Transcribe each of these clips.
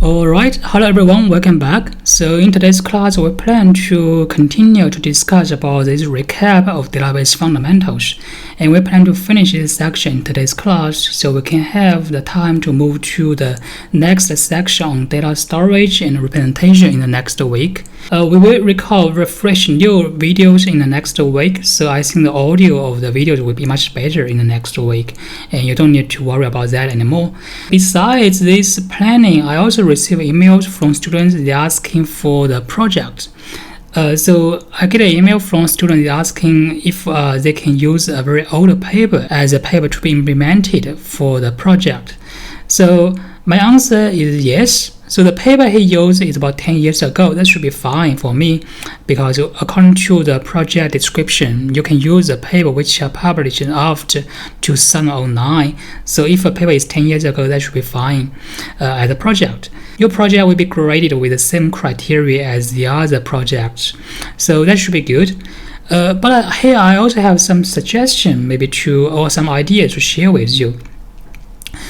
Alright, hello everyone, welcome back. So in today's class, we plan to continue to discuss about this recap of database fundamentals. And we plan to finish this section in today's class so we can have the time to move to the next section on data storage and representation in the next week. We will refresh new videos in the next week, so I think the audio of the videos will be much better in the next week, and you don't need to worry about that anymore. Besides this planning, I also receive emails from students asking for the project. So I get an email from students asking if they can use a very old paper as a paper to be implemented for the project. So my answer is yes. So the paper he used is about 10 years ago. That should be fine for me because according to the project description, you can use a paper which are published after 2009. So if a paper is 10 years ago, that should be fine as a project. Your project will be graded with the same criteria as the other projects. So that should be good. But here I also have some suggestion or some ideas to share with you.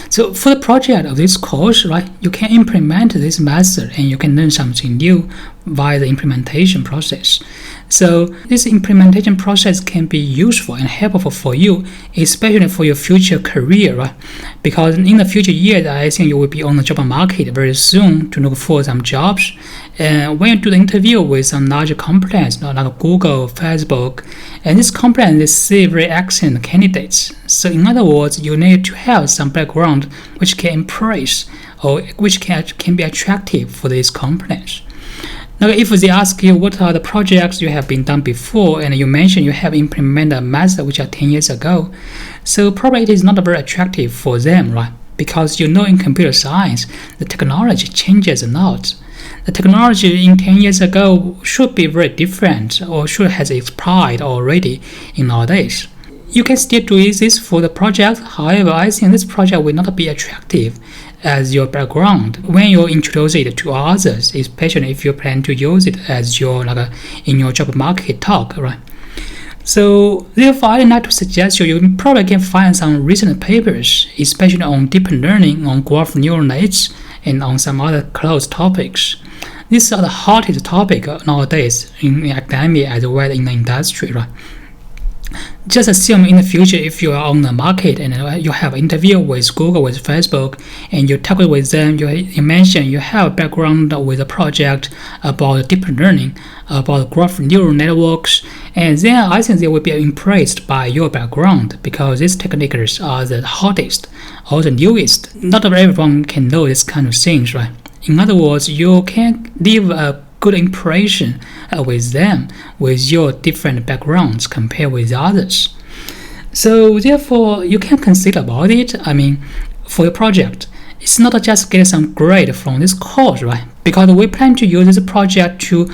So for the project of this course, right, you can implement this method and you can learn something new via the implementation process. So this implementation process can be useful and helpful for you, especially for your future career, right? Because in the future years, I think you will be on the job market very soon to look for some jobs. And when you do the interview with some larger companies like Google, Facebook, and this company, they see very excellent candidates. So in other words, you need to have some background which can impress or which can be attractive for these companies. Now, if they ask you what are the projects you have been done before, and you mention you have implemented a method which are 10 years ago, so probably it is not very attractive for them, right? Because you know in computer science, the technology changes a lot. The technology in 10 years ago should be very different or should have expired already in nowadays. You can still do this for the project. However, I think this project will not be attractive as your background when you introduce it to others, especially if you plan to use it as your in your job market talk, right? So therefore, I'd like to suggest you probably can find some recent papers, especially on deep learning, on graph neural nets, and on some other close topics. These are the hottest topic nowadays in academia as well as in the industry, right? Just assume in the future if you are on the market and you have an interview with Google, with Facebook, and you talk with them, you mention you have a background with a project about deep learning, about graph neural networks, and then I think they will be impressed by your background because these techniques are the hottest or the newest. Not everyone can know this kind of things, right? In other words, you can leave a good impression with them with your different backgrounds compared with others. So therefore, you can consider about it. For your project, it's not just get some grade from this course, right? Because we plan to use this project to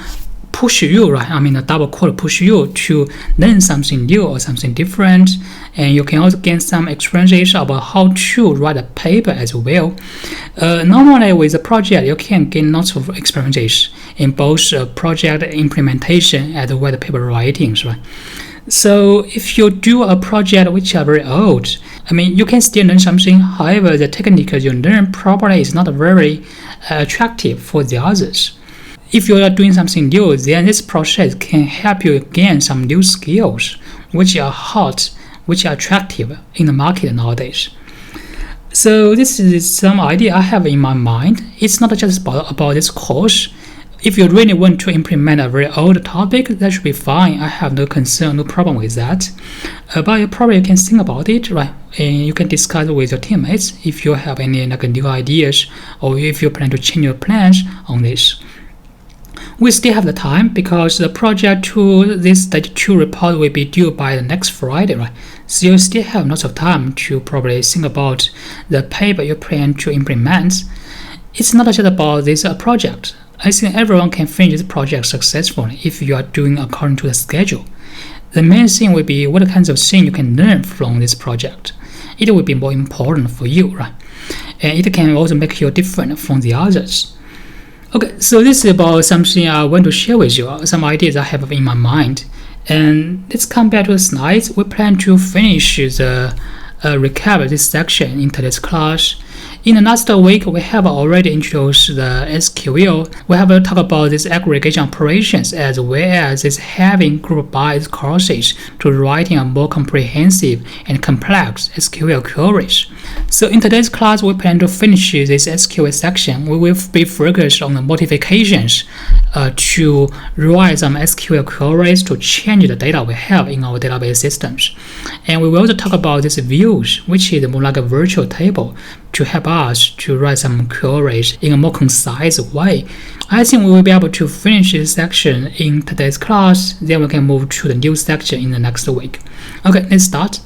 push you, right? A double quote, push you to learn something new or something different, and you can also gain some experiences about how to write a paper as well. Normally with a project, you can gain lots of experiences in both project implementation as well as paper writings, right? So if you do a project which are very old, you can still learn something. However, the technique you learn probably is not very attractive for the others. If you are doing something new, then this process can help you gain some new skills which are hot, which are attractive in the market nowadays. So this is some idea I have in my mind. It's not just about this course. If you really want to implement a very old topic, that should be fine. I have no concern, no problem with that. But you probably can think about it, right? And you can discuss with your teammates if you have any new ideas or if you plan to change your plans on this. We still have the time because the project to this stage 2 report will be due by the next Friday, right? So you still have lots of time to probably think about the paper you plan to implement. It's not just about this project. I think everyone can finish this project successfully if you are doing according to the schedule. The main thing will be what kinds of things you can learn from this project. It will be more important for you, right? And it can also make you different from the others. Okay, so this is about something I want to share with you, some ideas I have in my mind. And let's come back to the slides. We plan to finish the recap of this section in today's class. In the last week, we have already introduced the SQL. We have talked about these aggregation operations as well as this having group by its courses to writing a more comprehensive and complex SQL queries. So in today's class, we plan to finish this SQL section. We will be focused on the modifications to write some SQL queries to change the data we have in our database systems. And we will also talk about these views, which is more like a virtual table, to help us to write some queries in a more concise way. I think we will be able to finish this section in today's class, then we can move to the new section in the next week. Okay, let's start.